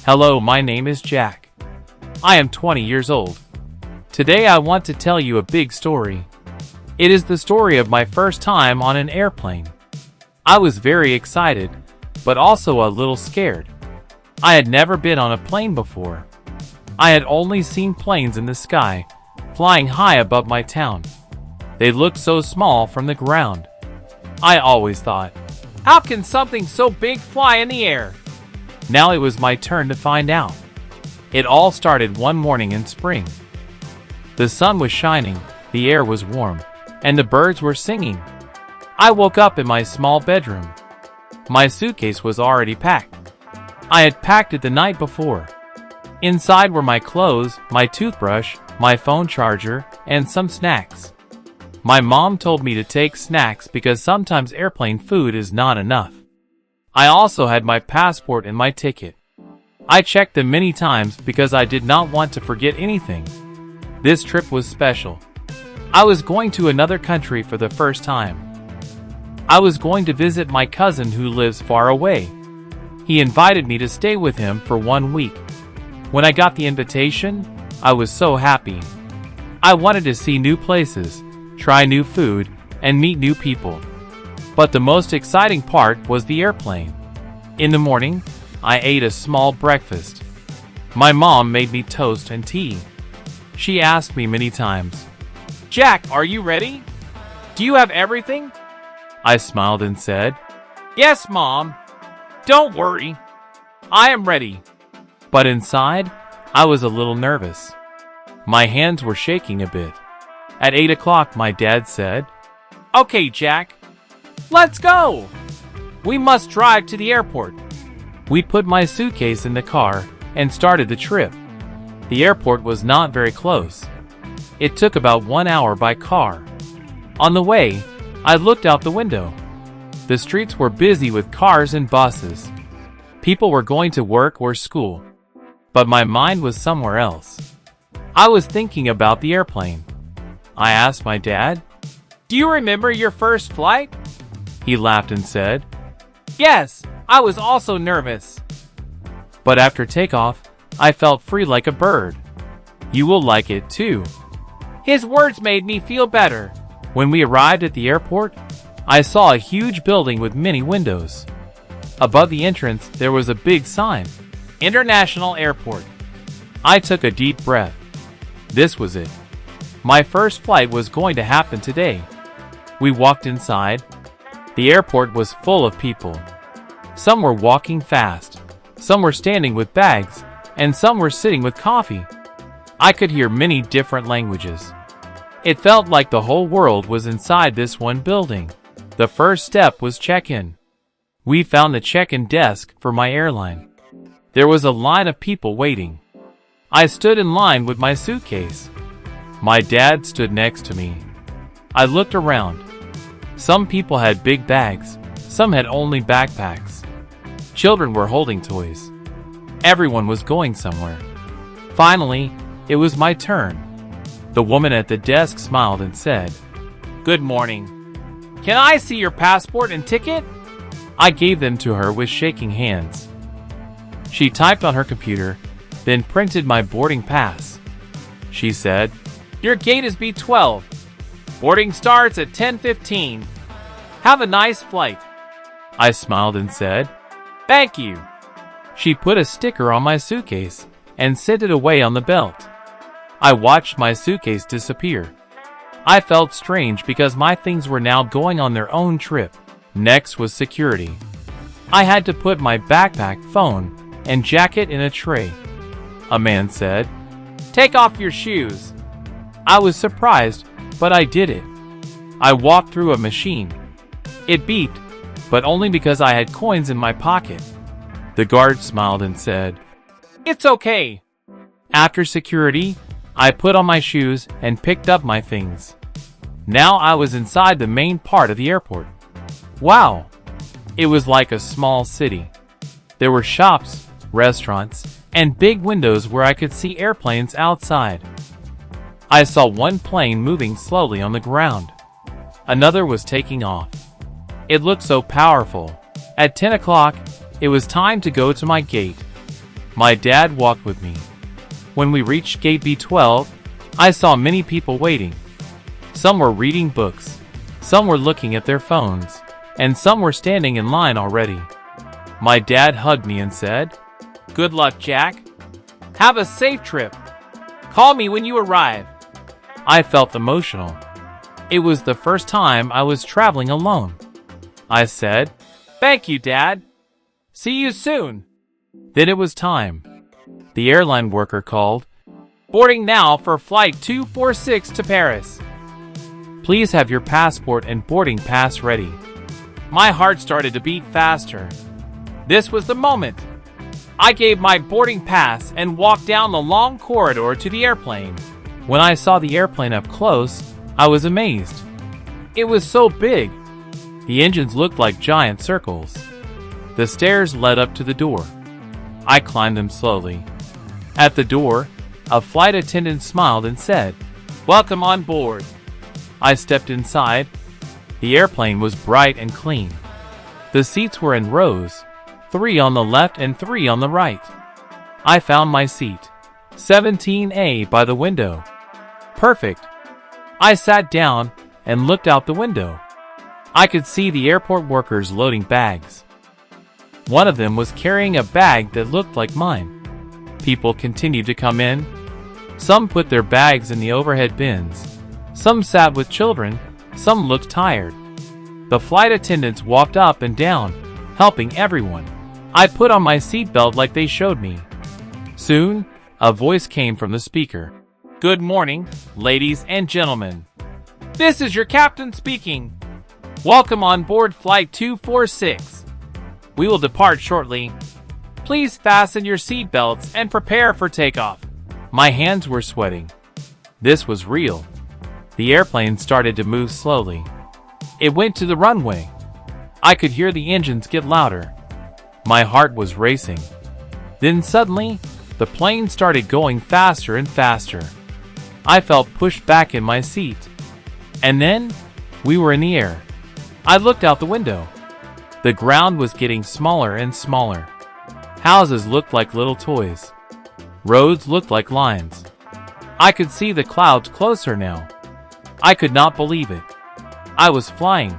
Hello, my name is Jack. I am 20 years old. Today I want to tell you a big story. It is the story of my first time on an airplane. I was very excited, but also a little scared. I had never been on a plane before. I had only seen planes in the sky, flying high above my town. They looked so small from the ground. I always thought, how can something so big fly in the air? Now it was my turn to find out. It all started one morning in spring. The sun was shining, the air was warm, and the birds were singing. I woke up in my small bedroom. My suitcase was already packed. I had packed it the night before. Inside were my clothes, my toothbrush, my phone charger, and some snacks. My mom told me to take snacks because sometimes airplane food is not enough. I also had my passport and my ticket. I checked them many times because I did not want to forget anything. This trip was special. I was going to another country for the first time. I was going to visit my cousin who lives far away. He invited me to stay with him for 1 week. When I got the invitation, I was so happy. I wanted to see new places, try new food, and meet new people. But the most exciting part was the airplane. In the morning, I ate a small breakfast. My mom made me toast and tea. She asked me many times, "Jack, are you ready? Do you have everything?" I smiled and said, "Yes, Mom. Don't worry. I am ready." But inside, I was a little nervous. My hands were shaking a bit. At 8 o'clock, my dad said, "Okay, Jack, let's go. We must drive to the airport." We put my suitcase in the car and started the trip. The airport was not very close. It took about 1 hour by car. On the way, I looked out the window. The streets were busy with cars and buses. People were going to work or school. But my mind was somewhere else. I was thinking about the airplane. I asked my dad, "Do you remember your first flight?" He laughed and said, "Yes, I was also nervous. But after takeoff, I felt free like a bird. You will like it too." His words made me feel better. When we arrived at the airport, I saw a huge building with many windows. Above the entrance, there was a big sign, "International Airport." I took a deep breath. This was it. My first flight was going to happen today. We walked inside. The airport was full of people. Some were walking fast, some were standing with bags, and some were sitting with coffee. I could hear many different languages. It felt like the whole world was inside this one building. The first step was check-in. We found the check-in desk for my airline. There was a line of people waiting. I stood in line with my suitcase. My dad stood next to me. I looked around. Some people had big bags, some had only backpacks. Children were holding toys. Everyone was going somewhere. Finally, it was my turn. The woman at the desk smiled and said, "Good morning. Can I see your passport and ticket?" I gave them to her with shaking hands. She typed on her computer, then printed my boarding pass. She said, "Your gate is B12. Boarding starts at 10:15. Have a nice flight." I smiled and said, "Thank you." She put a sticker on my suitcase and sent it away on the belt. I watched my suitcase disappear. I felt strange because my things were now going on their own trip. Next was security. I had to put my backpack, phone, and jacket in a tray. A man said, "Take off your shoes." I was surprised, but I did it. I walked through a machine. It beeped, but only because I had coins in my pocket. The guard smiled and said, "It's okay." After security, I put on my shoes and picked up my things. Now I was inside the main part of the airport. Wow! It was like a small city. There were shops, restaurants, and big windows where I could see airplanes outside. I saw one plane moving slowly on the ground. Another was taking off. It looked so powerful. At 10 o'clock, it was time to go to my gate. My dad walked with me. When we reached gate B12, I saw many people waiting. Some were reading books, some were looking at their phones, and some were standing in line already. My dad hugged me and said, "Good luck, Jack. Have a safe trip. Call me when you arrive." I felt emotional. It was the first time I was traveling alone. I said, "Thank you, Dad. See you soon." Then it was time. The airline worker called, "Boarding now for flight 246 to Paris. Please have your passport and boarding pass ready." My heart started to beat faster. This was the moment. I gave my boarding pass and walked down the long corridor to the airplane. When I saw the airplane up close, I was amazed. It was so big. The engines looked like giant circles. The stairs led up to the door. I climbed them slowly. At the door, a flight attendant smiled and said, "Welcome on board." I stepped inside. The airplane was bright and clean. The seats were in rows, 3 on the left and 3 on the right. I found my seat, 17A by the window. Perfect. I sat down and looked out the window. I could see the airport workers loading bags. One of them was carrying a bag that looked like mine. People continued to come in. Some put their bags in the overhead bins. Some sat with children. Some looked tired. The flight attendants walked up and down, helping everyone. I put on my seatbelt like they showed me. Soon, a voice came from the speaker. "Good morning, ladies and gentlemen. This is your captain speaking. Welcome on board flight 246. We will depart shortly. Please fasten your seatbelts and prepare for takeoff." My hands were sweating. This was real. The airplane started to move slowly. It went to the runway. I could hear the engines get louder. My heart was racing. Then suddenly, the plane started going faster and faster. I felt pushed back in my seat. And then, we were in the air. I looked out the window. The ground was getting smaller and smaller. Houses looked like little toys. Roads looked like lines. I could see the clouds closer now. I could not believe it. I was flying.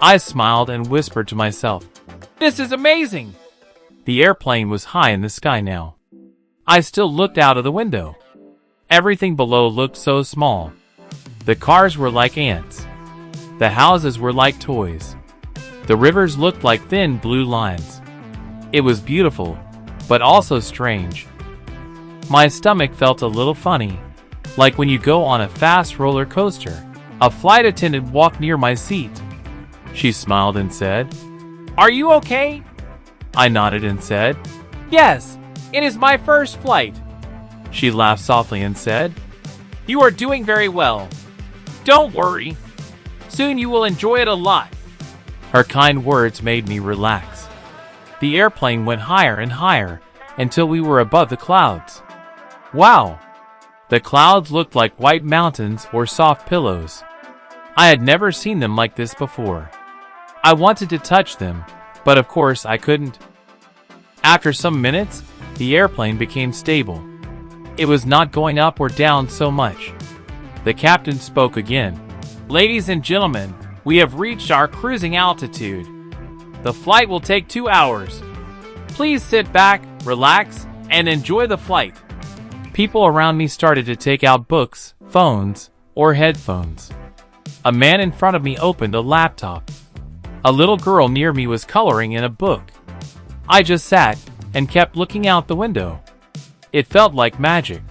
I smiled and whispered to myself, "This is amazing!" The airplane was high in the sky now. I still looked out of the window. Everything below looked so small. The cars were like ants. The houses were like toys. The rivers looked like thin blue lines. It was beautiful, but also strange. My stomach felt a little funny, like when you go on a fast roller coaster. A flight attendant walked near my seat. She smiled and said, "Are you okay?" I nodded and said, "Yes, it is my first flight." She laughed softly and said, "You are doing very well. Don't worry. Soon you will enjoy it a lot." Her kind words made me relax. The airplane went higher and higher until we were above the clouds. Wow! The clouds looked like white mountains or soft pillows. I had never seen them like this before. I wanted to touch them, but of course I couldn't. After some minutes, the airplane became stable. It was not going up or down so much. The captain spoke again. "Ladies and gentlemen, we have reached our cruising altitude. The flight will take 2 hours. Please sit back, relax, and enjoy the flight." People around me started to take out books, phones, or headphones. A man in front of me opened a laptop. A little girl near me was coloring in a book. I just sat and kept looking out the window. It felt like magic.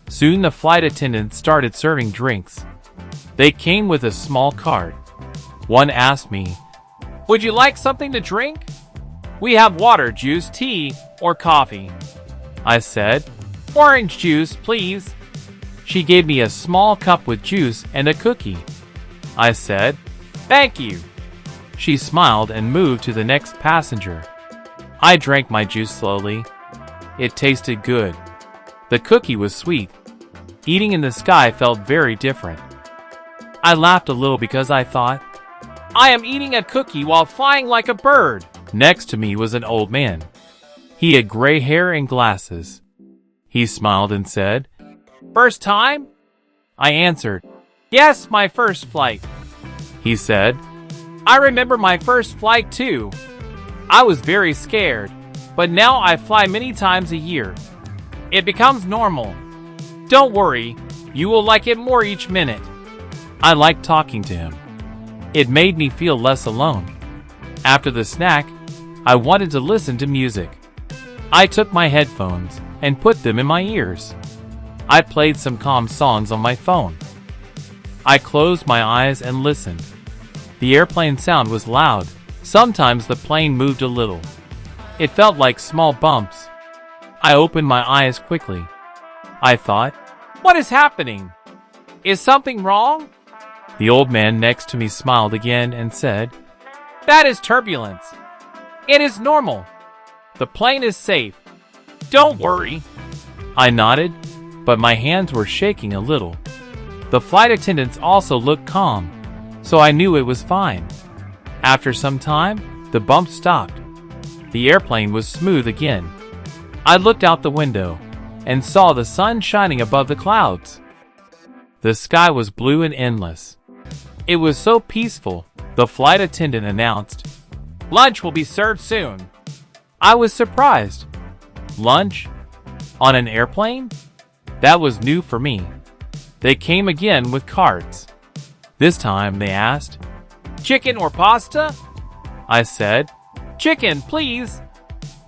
Soon the flight attendants started serving drinks. They came with a small cart. One asked me, "Would you like something to drink? We have water, juice, tea, or coffee." I said, "Orange juice, please." She gave me a small cup with juice and a cookie. I said, "Thank you." She smiled and moved to the next passenger. I drank my juice slowly. It tasted good. The cookie was sweet. Eating in the sky felt very different. I laughed a little because I thought, I am eating a cookie while flying like a bird. Next to me was an old man. He had gray hair and glasses. He smiled and said, "First time?" I answered, "Yes, my first flight." He said, "I remember my first flight too. I was very scared, but now I fly many times a year. It becomes normal. Don't worry, you will like it more each minute." I liked talking to him. It made me feel less alone. After the snack, I wanted to listen to music. I took my headphones and put them in my ears. I played some calm songs on my phone. I closed my eyes and listened. The airplane sound was loud. Sometimes the plane moved a little. It felt like small bumps. I opened my eyes quickly. I thought, "What is happening? Is something wrong?" The old man next to me smiled again and said, "That is turbulence. It is normal. The plane is safe. Don't worry." I nodded, but my hands were shaking a little. The flight attendants also looked calm, so I knew it was fine. After some time, the bump stopped. The airplane was smooth again. I looked out the window and saw the sun shining above the clouds. The sky was blue and endless. It was so peaceful. The flight attendant announced, "Lunch will be served soon." I was surprised. Lunch? On an airplane? That was new for me. They came again with carts. This time they asked, "Chicken or pasta?" I said, "Chicken, please."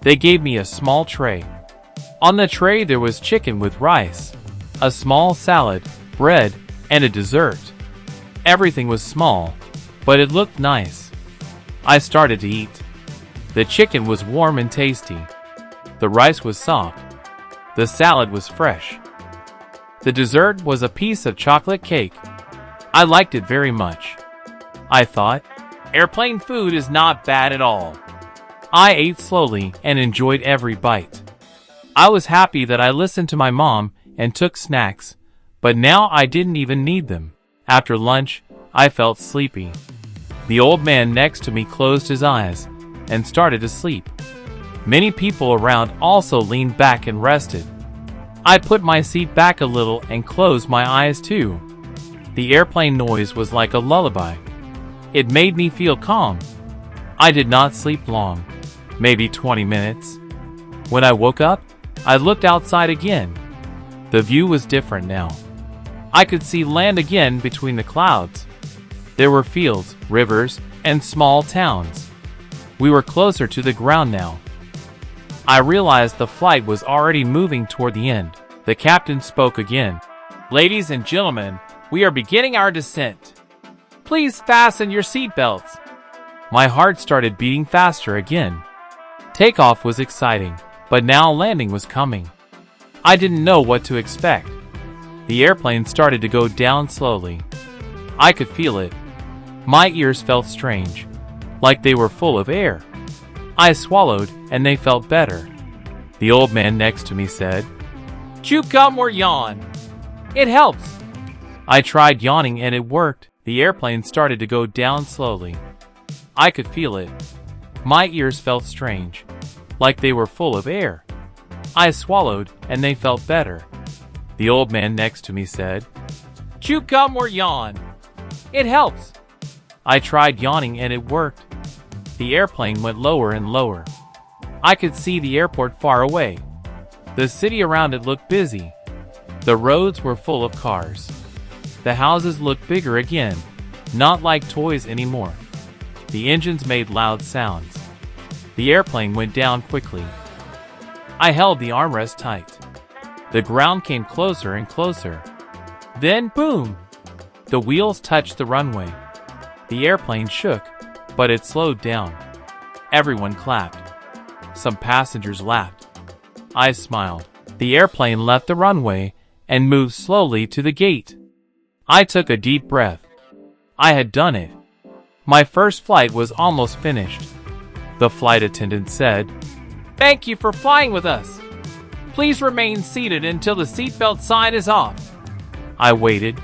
They gave me a small tray. On the tray there was chicken with rice, a small salad, bread, and a dessert. Everything was small, but it looked nice. I started to eat. The chicken was warm and tasty. The rice was soft. The salad was fresh. The dessert was a piece of chocolate cake. I liked it very much. I thought, airplane food is not bad at all. I ate slowly and enjoyed every bite. I was happy that I listened to my mom and took snacks, but now I didn't even need them. After lunch, I felt sleepy. The old man next to me closed his eyes and started to sleep. Many people around also leaned back and rested. I put my seat back a little and closed my eyes too. The airplane noise was like a lullaby. It made me feel calm. I did not sleep long, maybe 20 minutes. When I woke up, I looked outside again. The view was different now. I could see land again between the clouds. There were fields, rivers, and small towns. We were closer to the ground now. I realized the flight was already moving toward the end. The captain spoke again. "Ladies and gentlemen, we are beginning our descent. Please fasten your seatbelts." My heart started beating faster again. Takeoff was exciting, but now landing was coming. I didn't know what to expect. The airplane started to go down slowly. I could feel it. My ears felt strange, like they were full of air. I swallowed, and they felt better. The old man next to me said, "Chew gum or yawn. It helps." I tried yawning and it worked. The airplane started to go down slowly. I could feel it. My ears felt strange, like they were full of air. I swallowed, and they felt better. The old man next to me said, "Chew gum or yawn. It helps." I tried yawning and it worked. The airplane went lower and lower. I could see the airport far away. The city around it looked busy. The roads were full of cars. The houses looked bigger again, not like toys anymore. The engines made loud sounds. The airplane went down quickly. I held the armrest tight. The ground came closer and closer. Then, boom! The wheels touched the runway. The airplane shook, but it slowed down. Everyone clapped. Some passengers laughed. I smiled. The airplane left the runway and moved slowly to the gate. I took a deep breath. I had done it. My first flight was almost finished. The flight attendant said, "Thank you for flying with us. Please remain seated until the seatbelt sign is off." I waited.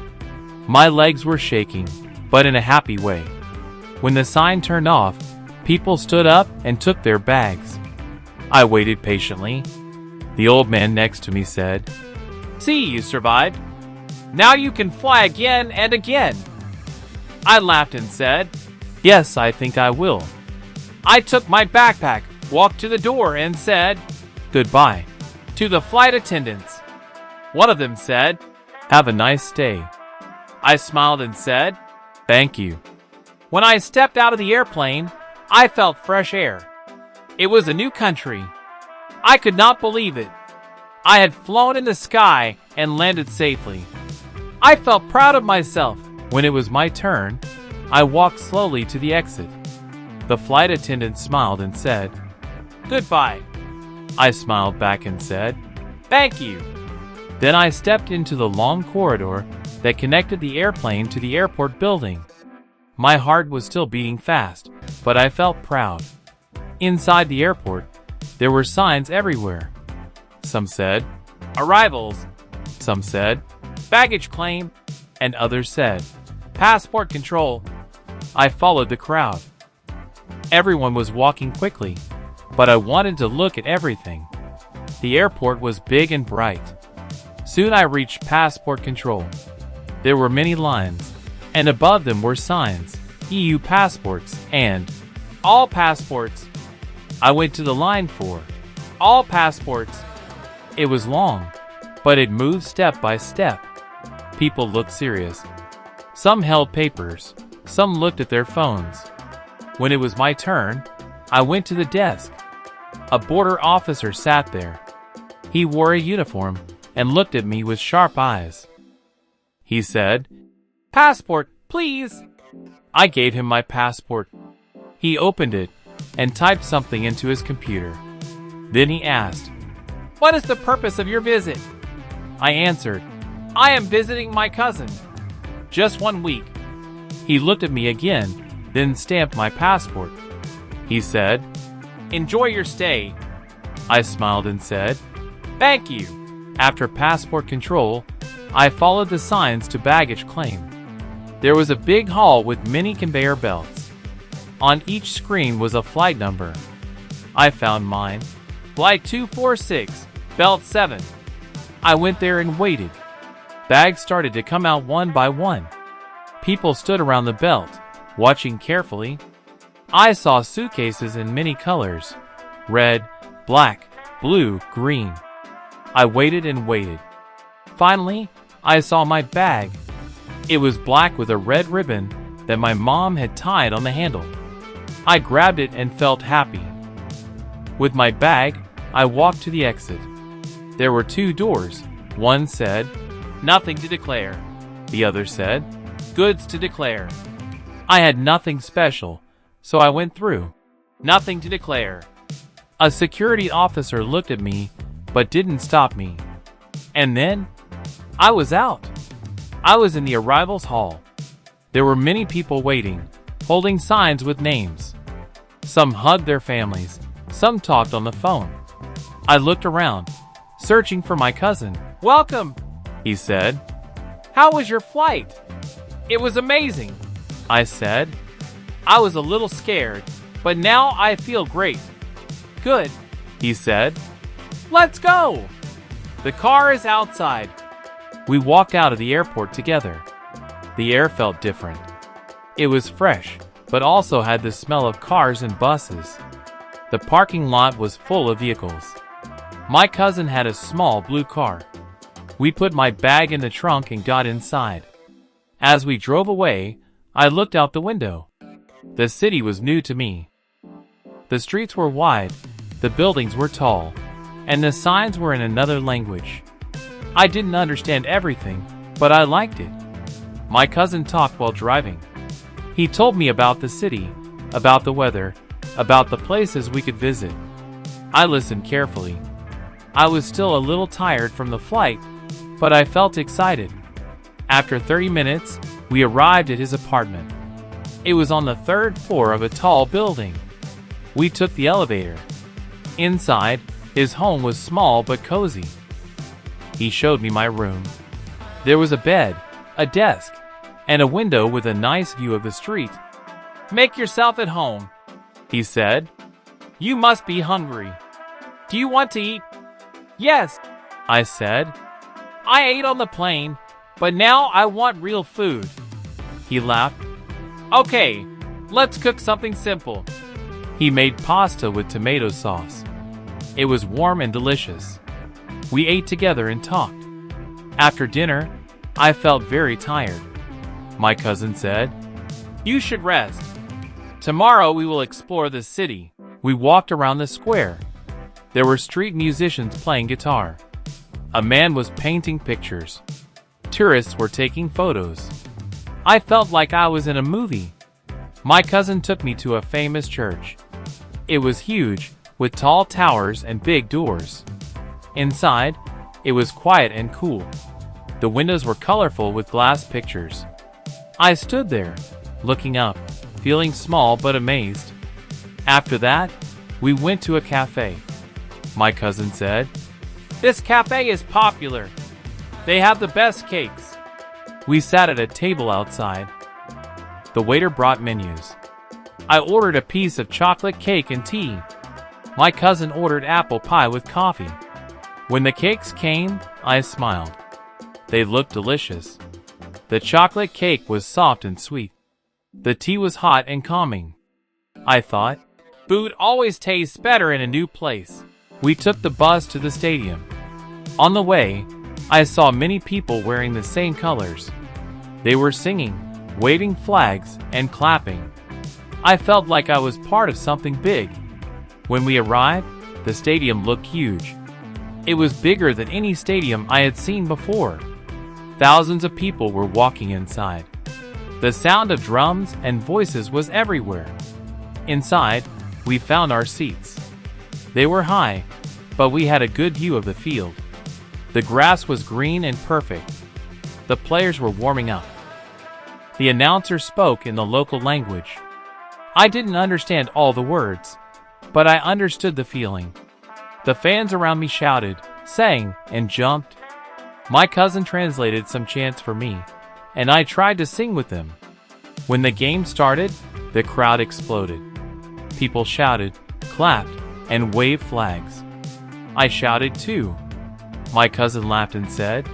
My legs were shaking, but in a happy way. When the sign turned off, people stood up and took their bags. I waited patiently. The old man next to me said, "See, you survived. Now you can fly again and again." I laughed and said, "Yes, I think I will." I took my backpack, walked to the door, and said goodbye to the flight attendants. One of them said, "Have a nice day." I smiled and said, "Thank you." When I stepped out of the airplane, I felt fresh air. It was a new country. I could not believe it. I had flown in the sky and landed safely. I felt proud of myself. When it was my turn, I walked slowly to the exit. The flight attendant smiled and said, "Goodbye." I smiled back and said, "Thank you." Then I stepped into the long corridor that connected the airplane to the airport building. My heart was still beating fast, but I felt proud. Inside the airport, there were signs everywhere. Some said, "Arrivals." Some said, "Baggage claim." And others said, "Passport control." I followed the crowd. Everyone was walking quickly, but I wanted to look at everything. The airport was big and bright. Soon I reached passport control. There were many lines, and above them were signs, EU passports and all passports. I went to the line for all passports. It was long, but it moved step by step. People looked serious. Some held papers, some looked at their phones. When it was my turn, I went to the desk. A border officer sat there. He wore a uniform and looked at me with sharp eyes. He said, "Passport, please." I gave him my passport. He opened it and typed something into his computer. Then he asked, "What is the purpose of your visit?" I answered, "I am visiting my cousin. Just 1 week." He looked at me again, then stamped my passport. He said, "Enjoy your stay." I smiled and said, "Thank you." After passport control, I followed the signs to baggage claim. There was a big hall with many conveyor belts. On each screen was a flight number. I found mine. Flight 246, belt 7. I went there and waited. Bags started to come out one by one. People stood around the belt, watching carefully. I saw suitcases in many colors: red, black, blue, green. I waited and waited. Finally, I saw my bag. It was black with a red ribbon that my mom had tied on the handle. I grabbed it and felt happy. With my bag, I walked to the exit. There were 2 doors. One said, "Nothing to declare." The other said, "Goods to declare." I had nothing special, so I went through. Nothing to declare. A security officer looked at me, but didn't stop me. And then, I was out. I was in the arrivals hall. There were many people waiting, holding signs with names. Some hugged their families, some talked on the phone. I looked around, searching for my cousin. "Welcome," he said. "How was your flight?" "It was amazing," I said. I was a little scared, but now I feel great. "Good," he said. "Let's go." The car is outside. We walked out of the airport together. The air felt different. It was fresh, but also had the smell of cars and buses. The parking lot was full of vehicles. My cousin had a small blue car. We put my bag in the trunk and got inside. As we drove away, I looked out the window. The city was new to me. The streets were wide, the buildings were tall, and the signs were in another language. I didn't understand everything, but I liked it. My cousin talked while driving. He told me about the city, about the weather, about the places we could visit. I listened carefully. I was still a little tired from the flight, but I felt excited. After 30 minutes, we arrived at his apartment. It was on the 3rd floor of a tall building. We took the elevator. Inside, his home was small but cozy. He showed me my room. There was a bed, a desk, and a window with a nice view of the street. "Make yourself at home," he said. "You must be hungry." Do you want to eat? Yes, I said. I ate on the plane, but now I want real food. He laughed. Okay, let's cook something simple. He made pasta with tomato sauce. It was warm and delicious. We ate together and talked. After dinner, I felt very tired. My cousin said, "You should rest. Tomorrow we will explore the city." We walked around the square. There were street musicians playing guitar. A man was painting pictures. Tourists were taking photos. I felt like I was in a movie. My cousin took me to a famous church. It was huge, with tall towers and big doors. Inside, it was quiet and cool. The windows were colorful with glass pictures. I stood there, looking up, feeling small but amazed. After that, we went to a cafe. My cousin said, "This cafe is popular. They have the best cakes." We sat at a table outside. The waiter brought menus. I ordered a piece of chocolate cake and tea. My cousin ordered apple pie with coffee. When the cakes came, I smiled. They looked delicious. The chocolate cake was soft and sweet. The tea was hot and calming. I thought, food always tastes better in a new place. We took the bus to the stadium. On the way, I saw many people wearing the same colors. They were singing, waving flags, and clapping. I felt like I was part of something big. When we arrived, the stadium looked huge. It was bigger than any stadium I had seen before. Thousands of people were walking inside. The sound of drums and voices was everywhere. Inside, we found our seats. They were high, but we had a good view of the field. The grass was green and perfect. The players were warming up. The announcer spoke in the local language. I didn't understand all the words, but I understood the feeling. The fans around me shouted, sang, and jumped. My cousin translated some chants for me, and I tried to sing with them. When the game started, the crowd exploded. People shouted, clapped, and waved flags. I shouted too. My cousin laughed and said,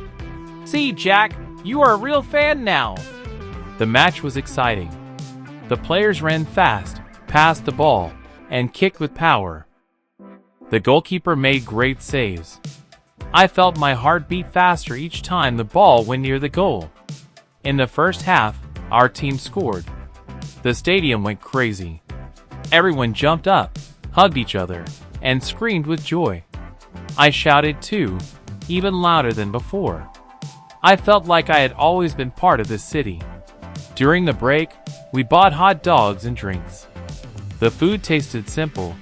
"See, Jack, you are a real fan now." The match was exciting. The players ran fast, passed the ball, and kicked with power. The goalkeeper made great saves. I felt my heart beat faster each time the ball went near the goal. In the first half, our team scored. The stadium went crazy. Everyone jumped up, hugged each other, and screamed with joy. I shouted too, even louder than before. I felt like I had always been part of this city. During the break, we bought hot dogs and drinks. The food tasted simple,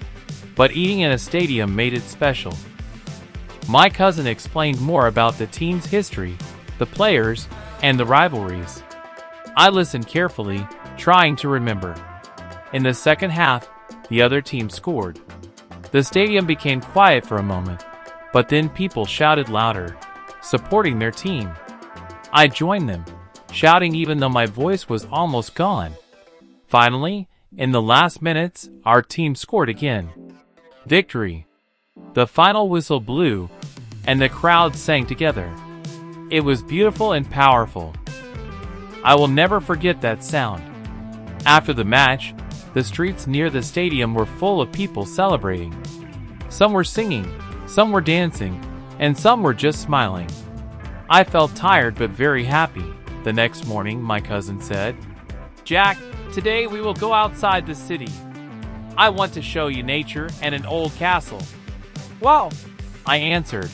but eating in a stadium made it special. My cousin explained more about the team's history, the players, and the rivalries. I listened carefully, trying to remember. In the second half, the other team scored. The stadium became quiet for a moment, but then people shouted louder, supporting their team. I joined them, shouting even though my voice was almost gone. Finally, in the last minutes, our team scored again. Victory! The final whistle blew, and the crowd sang together. It was beautiful and powerful. I will never forget that sound. After the match, the streets near the stadium were full of people celebrating. Some were singing, some were dancing, and some were just smiling. I felt tired but very happy. The next morning, my cousin said, "Jack, today we will go outside the city. I want to show you nature and an old castle." "Wow," I answered.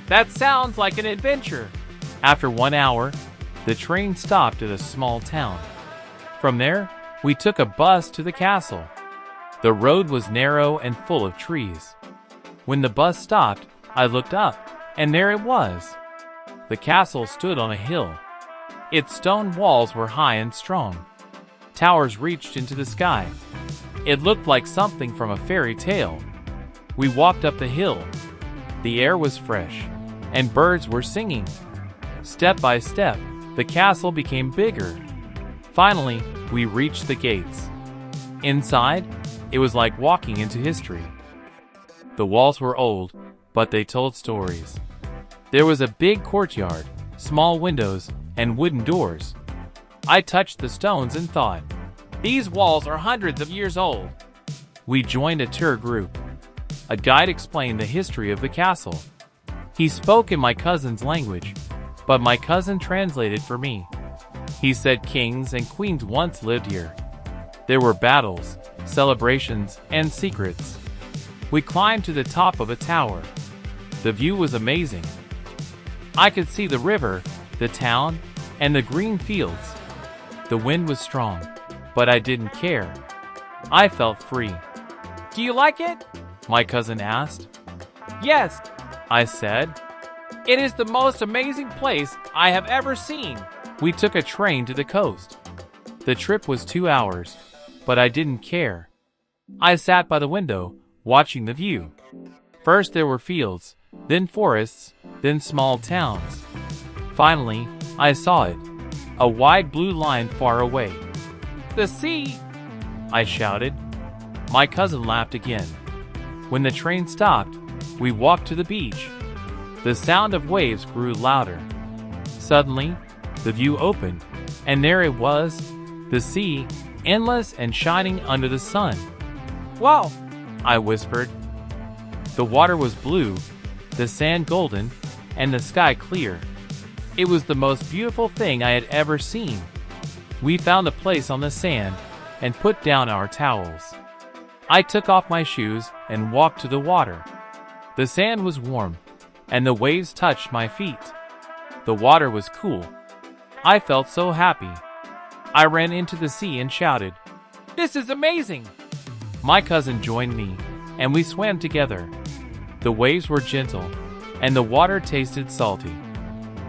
"That sounds like an adventure." After 1 hour, the train stopped at a small town. From there, we took a bus to the castle. The road was narrow and full of trees. When the bus stopped, I looked up, and there it was. The castle stood on a hill. Its stone walls were high and strong. Towers reached into the sky. It looked like something from a fairy tale. We walked up the hill. The air was fresh, and birds were singing. Step by step, the castle became bigger. Finally, we reached the gates. Inside, it was like walking into history. The walls were old, but they told stories. There was a big courtyard, small windows, and wooden doors. I touched the stones and thought, these walls are hundreds of years old. We joined a tour group. A guide explained the history of the castle. He spoke in my cousin's language, but my cousin translated for me. He said kings and queens once lived here. There were battles, celebrations, and secrets. We climbed to the top of a tower. The view was amazing. I could see the river, the town, and the green fields. The wind was strong, but I didn't care. I felt free. Do you like it? My cousin asked. Yes, I said. It is the most amazing place I have ever seen. We took a train to the coast. The trip was 2 hours, but I didn't care. I sat by the window, watching the view. First there were fields, then forests, then small towns. Finally, I saw it, a wide blue line far away. The sea! I shouted. My cousin laughed again. When the train stopped, we walked to the beach. The sound of waves grew louder. Suddenly, the view opened, and there it was, the sea, endless and shining under the sun. Wow! I whispered. The water was blue, the sand golden, and the sky clear. It was the most beautiful thing I had ever seen. We found a place on the sand and put down our towels. I took off my shoes and walked to the water. The sand was warm, and the waves touched my feet. The water was cool. I felt so happy. I ran into the sea and shouted, "This is amazing!" My cousin joined me, and we swam together. The waves were gentle, and the water tasted salty.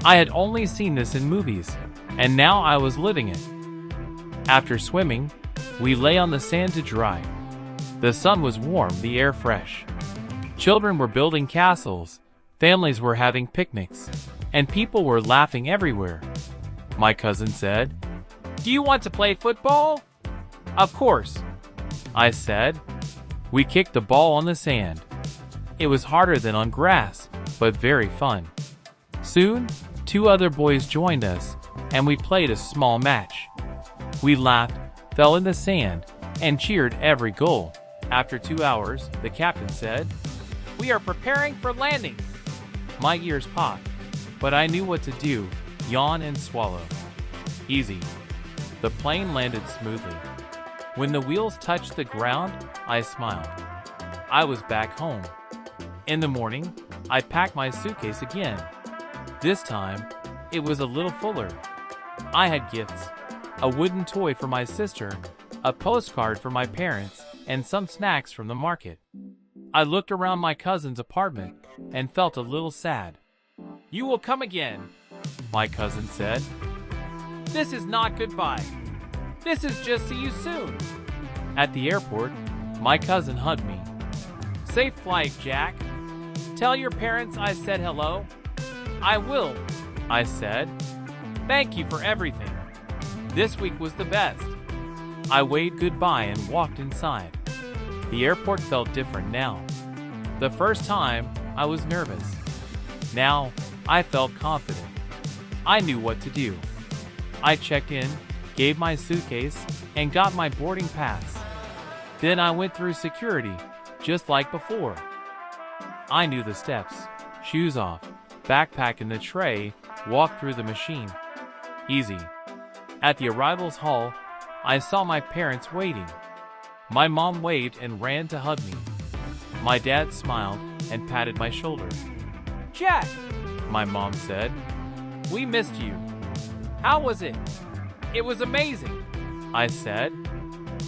I had only seen this in movies, and now I was living it. After swimming, we lay on the sand to dry. The sun was warm, the air fresh. Children were building castles, families were having picnics, and people were laughing everywhere. My cousin said, "Do you want to play football?" "Of course," I said. We kicked the ball on the sand. It was harder than on grass, but very fun. Soon, 2 other boys joined us, and we played a small match. We laughed, fell in the sand, and cheered every goal. After 2 hours, the captain said, "We are preparing for landing." My ears popped, but I knew what to do, yawn and swallow. Easy. The plane landed smoothly. When the wheels touched the ground, I smiled. I was back home. In the morning, I packed my suitcase again. This time, it was a little fuller. I had gifts, a wooden toy for my sister, a postcard for my parents, and some snacks from the market. I looked around my cousin's apartment and felt a little sad. "You will come again," my cousin said. "This is not goodbye. This is just see you soon." At the airport, my cousin hugged me. "Safe flight, Jack. Tell your parents I said hello." "I will," I said. "Thank you for everything. This week was the best." I waved goodbye and walked inside. The airport felt different now. The first time, I was nervous. Now, I felt confident. I knew what to do. I checked in, gave my suitcase, and got my boarding pass. Then I went through security, just like before. I knew the steps: shoes off, backpack in the tray, walk through the machine. Easy. At the arrivals hall, I saw my parents waiting. My mom waved and ran to hug me. My dad smiled and patted my shoulder. "Jack," my mom said, "we missed you. How was it?" "It was amazing," I said.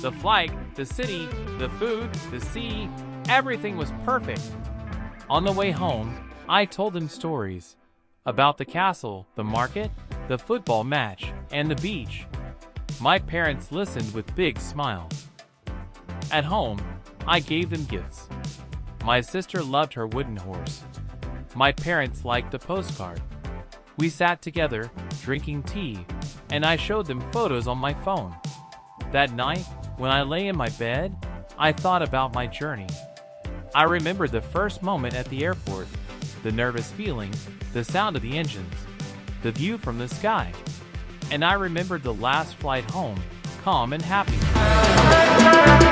"The flight, the city, the food, the sea, everything was perfect." On the way home, I told them stories about the castle, the market, the football match, and the beach. My parents listened with big smiles. At home, I gave them gifts. My sister loved her wooden horse. My parents liked the postcard. We sat together, drinking tea, and I showed them photos on my phone. That night, when I lay in my bed, I thought about my journey. I remembered the first moment at the airport, the nervous feeling, the sound of the engines, the view from the sky. And I remembered the last flight home, calm and happy.